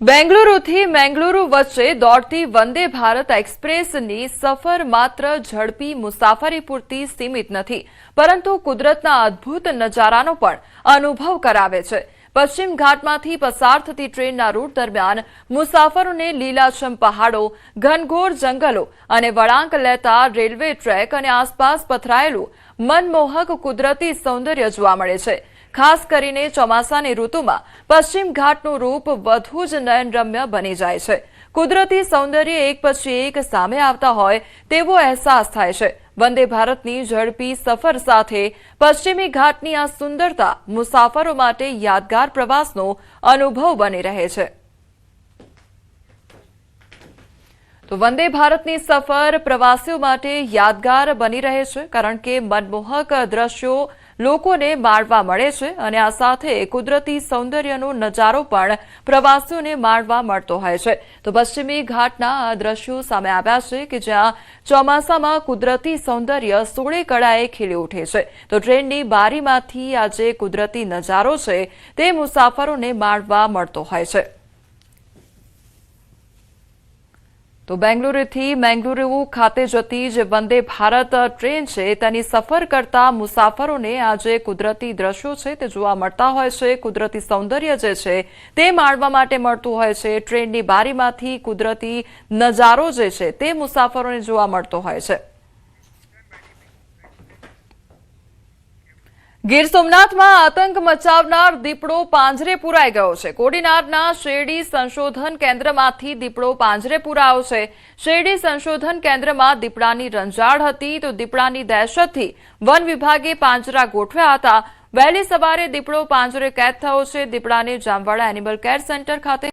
બેંગલુરુથી મેંગલુરુ વચ્ચે દોડતી વંદે ભારત એક્સપ્રેસની સફર માત્ર ઝડપી મુસાફરી પૂરતી સીમિત નથી, પરંતુ કુદરતના અદ્ભુત નજારાનો પણ અનુભવ કરાવે છે। પશ્ચિમ ઘાટમાંથી પસાર થતી ટ્રેનના રૂટ દરમિયાન મુસાફરોને લીલાછમ પહાડો, ઘનઘોર જંગલો અને વળાંક લેતા રેલવે ટ્રેક અને આસપાસ પથરાયેલું મનમોહક કુદરતી સૌંદર્ય જોવા મળે છે। ખાસ કરીને ચોમાસાની ઋતુમાં પશ્ચિમ ઘાટનું રૂપ વધુ જ નયનરમ્ય બની જાય છે। કુદરતી સૌંદર્ય એક પછી એક સામે આવતા હોય તેવો અહેસાસ થાય છે। વંદે ભારતની ઝડપી સફર સાથે પશ્ચિમી ઘાટની આ સુંદરતા મુસાફરો માટે યાદગાર પ્રવાસનો અનુભવ બની રહે છે। તો વંદે ભારતની સફર પ્રવાસીઓ માટે યાદગાર બની રહે છે, કારણ કે મનમોહક દ્રશ્યો લોકોને માણવા મળે છે અને આ સાથે કુદરતી સૌંદર્યનો નજારો પણ પ્રવાસીઓને માણવા મળતો હોય છે। તો પશ્ચિમી ઘાટના આ દ્રશ્યો સામે આવ્યા છે કે જ્યાં ચોમાસામાં કુદરતી સૌંદર્ય સોળે કળાએ ખીલી ઉઠે છે। તો ટ્રેનની બારીમાંથી આ જે કુદરતી નજારો છે તે મુસાફરોને માણવા મળતો હોય છે। તો બેંગલુરુથી મેંગલુરુ ખાતે જતી જે વંદે ભારત ટ્રેન છે તેની સફર કરતા મુસાફરોને આ જે કુદરતી દ્રશ્યો છે તે જોવા મળતા હોય છે। કુદરતી સૌંદર્ય જે છે તે માણવા માટે મળતું હોય છે। ટ્રેનની બારીમાંથી કુદરતી નજારો જે છે તે મુસાફરોને જોવા મળતો હોય છે। ગીર સોમનાથમાં આતંક મચાવનાર દીપડો પાંજરે પુરાઈ ગયો છે। કોડીનારના શેરડી સંશોધન કેન્દ્રમાંથી દીપડો પાંજરે પુરાયો છે। શેરડી સંશોધન કેન્દ્રમાં દીપડાની રંજાડ હતી, તો દીપડાની દહેશતથી વન વિભાગે પાંજરા ગોઠવ્યા હતા। વહેલી સવારે દીપડો પાંજરે કેદ થયો છે। દીપડાને જામવાડા એનિમલ કેર સેન્ટર ખાતે